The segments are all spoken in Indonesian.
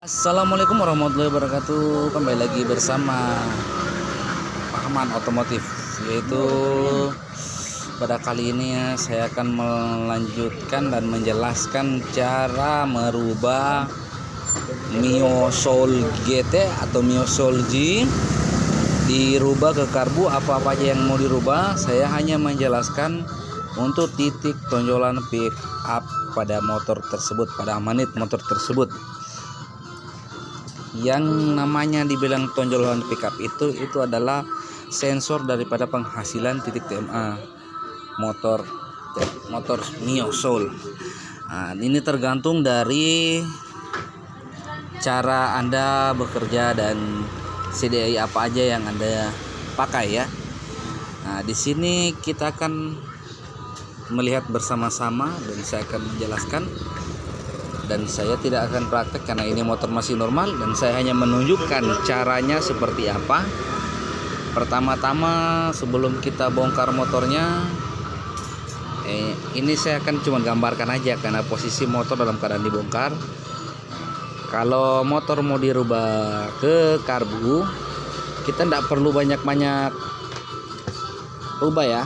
Assalamualaikum warahmatullahi wabarakatuh. Kembali lagi bersama Rahman Otomotif, yaitu pada kali ini saya akan melanjutkan dan menjelaskan cara merubah Mio Soul GT atau Mio Soul G dirubah ke karbu. Apa-apa aja yang mau dirubah, saya hanya menjelaskan untuk titik tonjolan pick up pada motor tersebut, pada manit motor tersebut. Yang namanya dibilang tonjolan pickup itu adalah sensor daripada penghasilan titik TMA motor Mio Soul. Nah, ini tergantung dari cara Anda bekerja dan CDI apa aja yang Anda pakai ya. Nah, di sini kita akan melihat bersama-sama dan saya akan menjelaskan. Dan saya tidak akan praktek karena ini motor masih normal, dan saya hanya menunjukkan caranya seperti apa. Pertama-tama sebelum kita bongkar motornya, ini saya akan cuma gambarkan aja karena posisi motor dalam keadaan dibongkar. Kalau motor mau dirubah ke karbu, kita tidak perlu banyak-banyak rubah ya.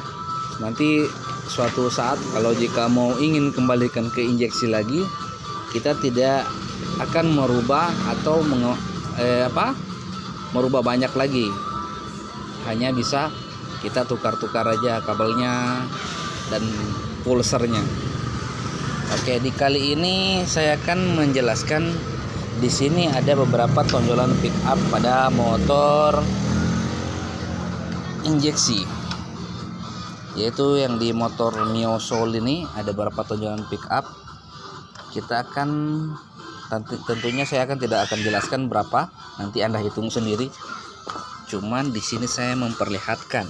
Nanti suatu saat kalau jika mau ingin kembalikan ke injeksi lagi, kita tidak akan merubah atau merubah banyak lagi, hanya bisa kita tukar-tukar aja kabelnya dan pulsernya. Oke, di kali ini saya akan menjelaskan. Di sini ada beberapa tonjolan pick up pada motor injeksi, yaitu yang di motor Mio Soul ini ada beberapa tonjolan pick up. Kita akan tentunya saya tidak akan jelaskan berapa, nanti Anda hitung sendiri. Cuman di sini saya memperlihatkan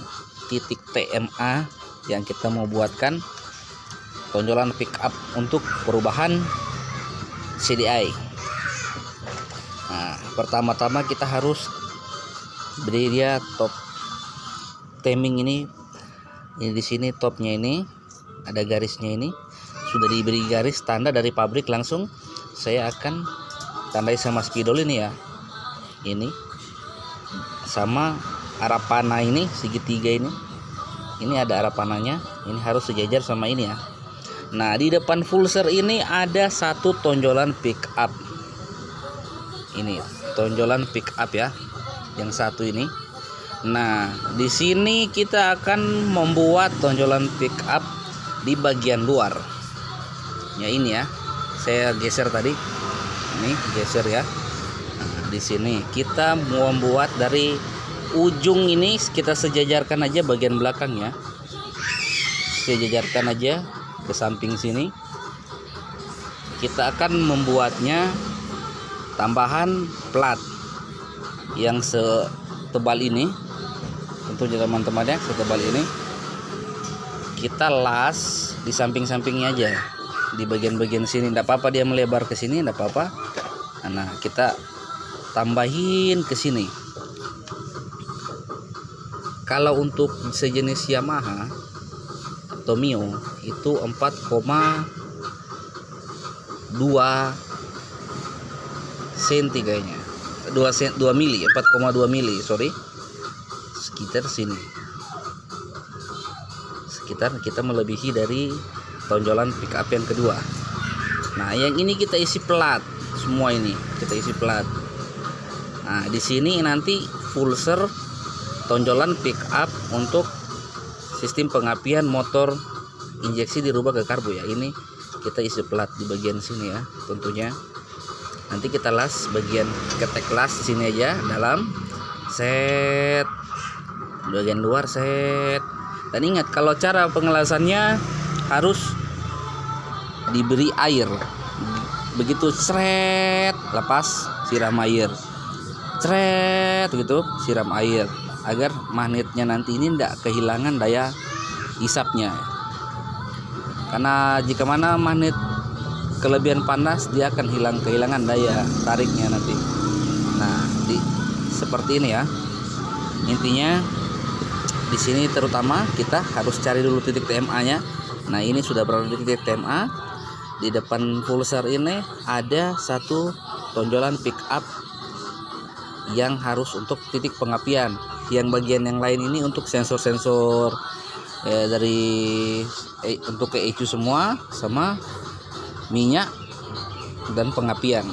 titik TMA yang kita mau buatkan tonjolan pick up untuk perubahan CDI. Nah, pertama-tama kita harus beri dia top timing ini di sini topnya ini ada garisnya ini. Sudah diberi garis tanda dari pabrik, langsung saya akan tandai sama spidol ini ya, ini sama arah panah ini segitiga ini ada arah panahnya, ini harus sejajar sama ini ya. Nah, di depan pulser ini ada satu tonjolan pick up, ini tonjolan pick up ya, yang satu ini. Nah, di sini kita akan membuat tonjolan pick up di bagian luar. Ya, ini ya, saya geser tadi, ini geser ya. Nah, di sini kita mau membuat dari ujung ini, kita sejajarkan aja bagian belakang ya, sejajarkan aja ke samping sini. Kita akan membuatnya tambahan plat yang setebal ini, tentunya teman-teman ya, setebal ini. Kita las di samping-sampingnya aja, di bagian-bagian sini. Tidak apa-apa dia melebar ke sini, tidak apa-apa. Nah, kita tambahin ke sini. Kalau untuk sejenis Yamaha atau Mio itu 4,2 cm kayaknya, 2 mili, 4,2 mili, sorry, sekitar sini. Sekitar kita melebihi dari tonjolan pick up yang kedua. Nah, yang ini kita isi plat, semua ini kita isi plat. Nah, di sini nanti pulser tonjolan pick up untuk sistem pengapian motor injeksi dirubah ke karbu ya. Ini kita isi plat di bagian sini ya, tentunya. Nanti kita las bagian ketek las sini aja dalam, set bagian luar, set. Dan ingat, kalau cara pengelasannya harus diberi air, begitu seret lepas siram air, seret gitu siram air, agar magnetnya nanti ini tidak kehilangan daya hisapnya. Karena jika mana magnet kelebihan panas, dia akan kehilangan daya tariknya nanti. Nah, seperti ini ya. Intinya di sini terutama kita harus cari dulu titik TMA-nya. Nah, ini sudah berada di titik TMA. Di depan pulser ini ada satu tonjolan pick up yang harus untuk titik pengapian. Yang bagian yang lain ini untuk sensor-sensor dari untuk ke ECU semua, sama minyak dan pengapian.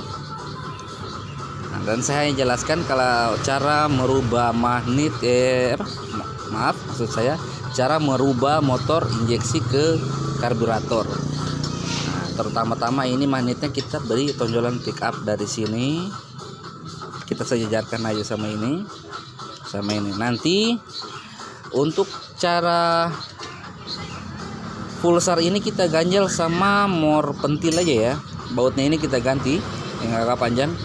Nah, dan saya jelaskan kalau cara merubah magnet maksud saya cara merubah motor injeksi ke karburator. Nah, terutama-tama ini magnetnya kita beri tonjolan pick up dari sini, kita sejajarkan aja sama ini. Nanti untuk cara pulsar ini kita ganjel sama mor pentil aja ya. Bautnya ini kita ganti yang agak panjang.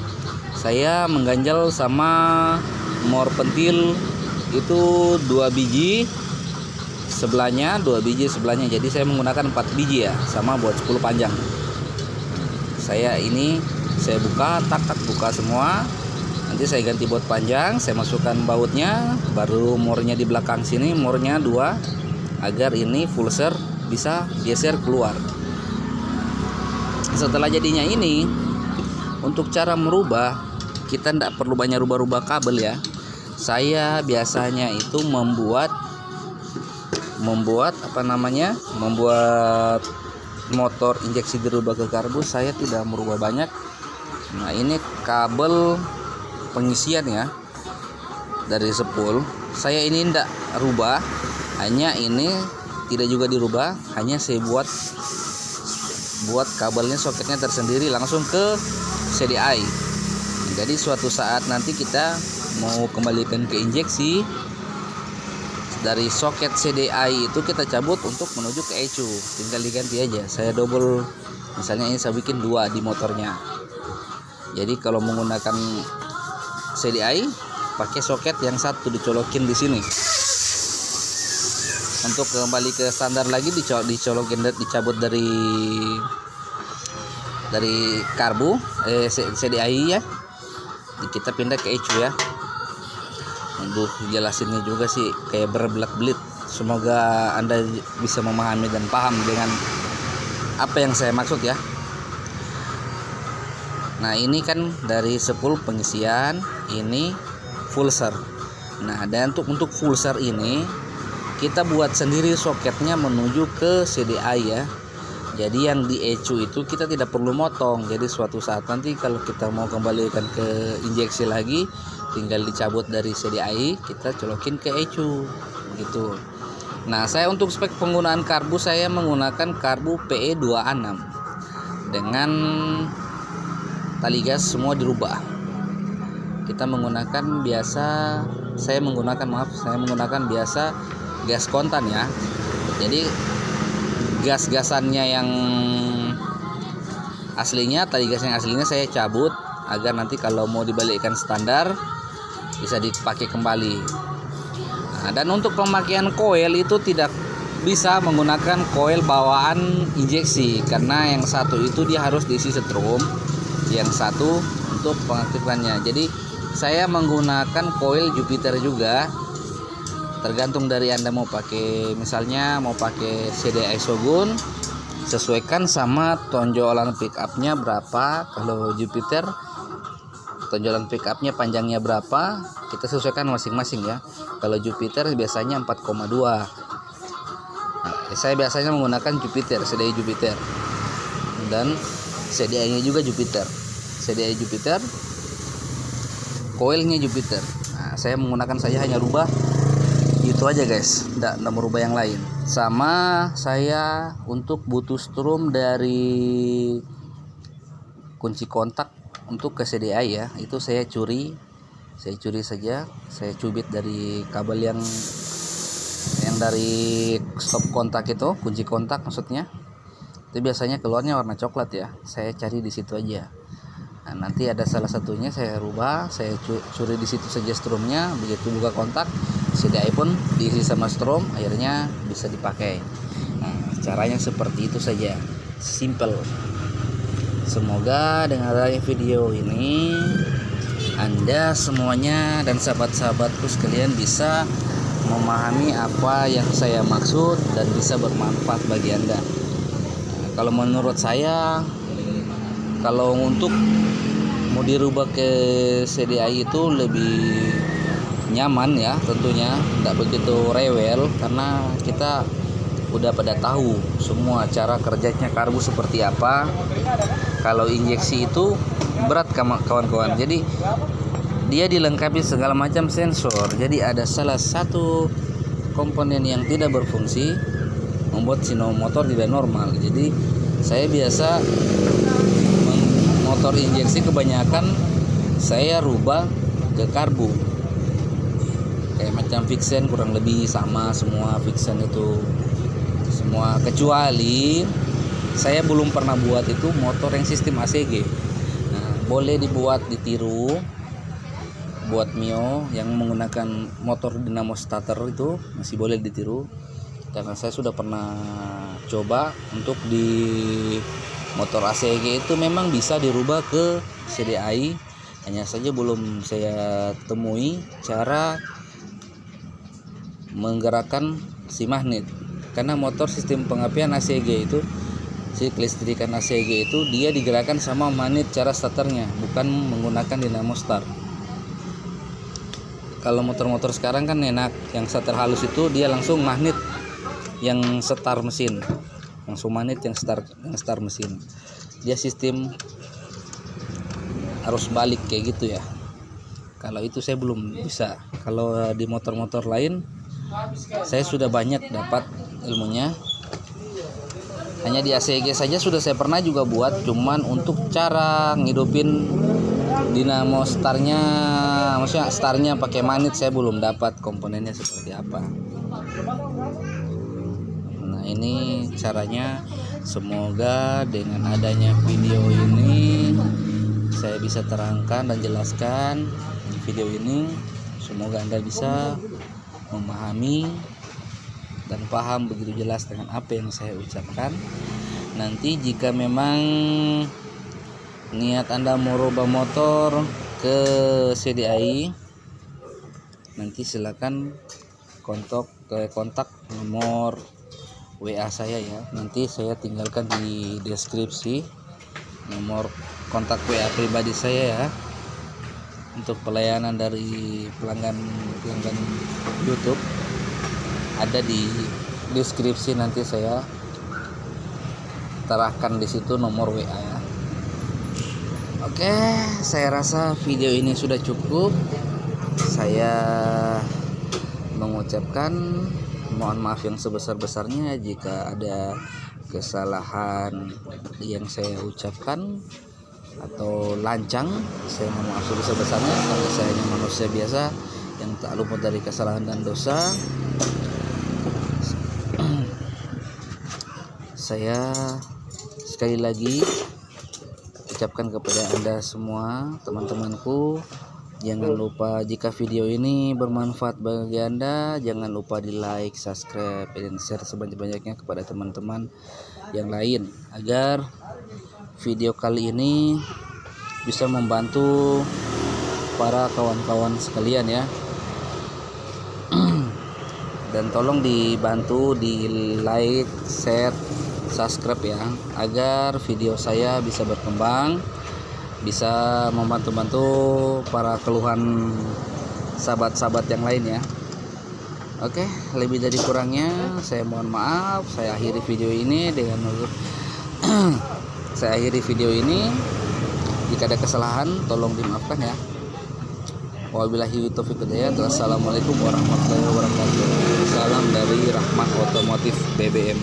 Saya mengganjal sama mor pentil itu 2 biji sebelahnya, 2 biji sebelahnya. Jadi saya menggunakan 4 biji ya, sama buat 10 panjang. Saya buka, buka semua. Nanti saya ganti baut panjang, saya masukkan bautnya, baru mornya di belakang sini, mornya 2, agar ini pulsar bisa geser keluar. Setelah jadinya ini, untuk cara merubah, kita tidak perlu banyak rubah-rubah kabel ya. Saya biasanya itu membuat motor injeksi dirubah ke karbus. Saya tidak merubah banyak. Nah, ini kabel pengisian ya dari spool. Saya ini tidak rubah, hanya ini tidak juga dirubah, hanya saya buat kabelnya, soketnya tersendiri langsung ke CDI. Jadi suatu saat nanti kita mau kembalikan ke injeksi, dari soket CDI itu kita cabut untuk menuju ke ECU, tinggal diganti aja. Saya double, misalnya ini saya bikin 2 di motornya. Jadi kalau menggunakan CDI, pakai soket yang satu dicolokin di sini. Untuk kembali ke standar lagi dicolokin, dicabut dari karbu CDI ya. Kita pindah ke ECU ya. Aduh, jelasinnya juga sih kayak berbelit-belit. Semoga Anda bisa memahami dan paham dengan apa yang saya maksud ya. Nah, ini kan dari spool pengisian, ini pulsar. Nah, dan untuk pulsar ini kita buat sendiri soketnya menuju ke CDI ya. Jadi yang di ECU itu kita tidak perlu motong. Jadi suatu saat nanti kalau kita mau kembalikan ke injeksi lagi, tinggal dicabut dari CDI, kita colokin ke ECU gitu. Nah, saya untuk spek penggunaan karbu, saya menggunakan karbu PE26 dengan tali gas semua dirubah. Kita menggunakan saya menggunakan biasa gas kontan ya. Jadi gas-gasannya yang aslinya, tali gas yang aslinya saya cabut agar nanti kalau mau dibalikkan standar bisa dipakai kembali. Nah, dan untuk pemakaian koil itu tidak bisa menggunakan koil bawaan injeksi, karena yang satu itu dia harus diisi setrum, yang satu untuk pengaktifkannya. Jadi saya menggunakan koil Jupiter juga, tergantung dari Anda mau pakai, misalnya mau pakai CDI Shogun, sesuaikan sama tonjolan pick upnya berapa. Kalau Jupiter tonjolan pick upnya panjangnya berapa, kita sesuaikan masing-masing ya. Kalau Jupiter biasanya 4,2. Saya biasanya menggunakan Jupiter, CDI Jupiter, dan CDI nya juga Jupiter, CDI Jupiter, koilnya Jupiter. Nah, saya menggunakan saja hanya rubah itu aja guys, tidak merubah yang lain. Sama saya untuk butuh strum dari kunci kontak untuk ke CDI ya, itu saya curi saja, saya cubit dari kabel yang dari stop kontak itu, kunci kontak maksudnya. Itu biasanya keluarnya warna coklat ya, saya cari di situ aja. Nah, nanti ada salah satunya saya rubah, saya curi di situ saja strumnya. Begitu buka kontak, CDI pun diisi sama strum, akhirnya bisa dipakai. Nah, caranya seperti itu saja, simple. Semoga dengan adanya video ini Anda semuanya dan sahabat-sahabatku sekalian bisa memahami apa yang saya maksud dan bisa bermanfaat bagi Anda. Nah, kalau menurut saya, kalau untuk mau dirubah ke CDI itu lebih nyaman ya, tentunya tidak begitu rewel karena kita udah pada tahu semua cara kerjanya karbu seperti apa. Kalau injeksi itu berat kawan-kawan, jadi dia dilengkapi segala macam sensor. Jadi ada salah satu komponen yang tidak berfungsi membuat sino motor tidak normal. Jadi saya biasa motor injeksi kebanyakan saya rubah ke karbu. Kayak macam Vixen kurang lebih sama semua Vixen itu semua, kecuali saya belum pernah buat itu motor yang sistem ACG. Nah, boleh dibuat ditiru buat Mio yang menggunakan motor dinamo starter itu masih boleh ditiru karena saya sudah pernah coba untuk di motor ACG itu memang bisa dirubah ke CDI, hanya saja belum saya temui cara menggerakkan si magnet. Karena motor sistem pengapian ACG itu, si kelistrikan ACG itu dia digerakkan sama magnet cara starternya, bukan menggunakan dinamo start. Kalau motor-motor sekarang kan enak, yang starter halus itu dia langsung magnet yang start mesin, langsung magnet yang start mesin. Dia sistem arus balik kayak gitu ya. Kalau itu saya belum bisa. Kalau di motor-motor lain saya sudah banyak dapat ilmunya. Hanya di ACG saja sudah saya pernah juga buat, cuman untuk cara ngidupin dinamo startnya, maksudnya startnya pakai magnet saya belum dapat komponennya seperti apa. Nah, ini caranya. Semoga dengan adanya video ini saya bisa terangkan dan jelaskan di video ini. Semoga Anda bisa memahami dan paham begitu jelas dengan apa yang saya ucapkan. Nanti jika memang niat Anda mau rubah motor ke CDI, nanti silakan kontak nomor WA saya ya. Nanti saya tinggalkan di deskripsi nomor kontak WA pribadi saya ya. Untuk pelayanan dari pelanggan YouTube ada di deskripsi, nanti saya terahkan di situ nomor WA ya. Oke, saya rasa video ini sudah cukup. Saya mengucapkan mohon maaf yang sebesar-besarnya jika ada kesalahan yang saya ucapkan atau lancang. Saya mohon maaf sebesar-besarnya karena saya hanya manusia biasa yang tak luput dari kesalahan dan dosa. Saya sekali lagi ucapkan kepada Anda semua, teman-temanku, jangan lupa jika video ini bermanfaat bagi Anda, jangan lupa di like, subscribe, dan share sebanyak-banyaknya kepada teman-teman yang lain agar video kali ini bisa membantu para kawan-kawan sekalian ya. Dan tolong dibantu di like, share, subscribe ya, agar video saya bisa berkembang, bisa membantu-bantu para keluhan sahabat-sahabat yang lain ya. Oke, lebih dari kurangnya saya mohon maaf. Saya akhiri video ini dengan saya akhiri video ini. Jika ada kesalahan tolong dimaafkan ya. Wabillahi taufiq hidayah. Wassalamualaikum warahmatullahi wabarakatuh. Salam dari Rahmat Otomotif BBM.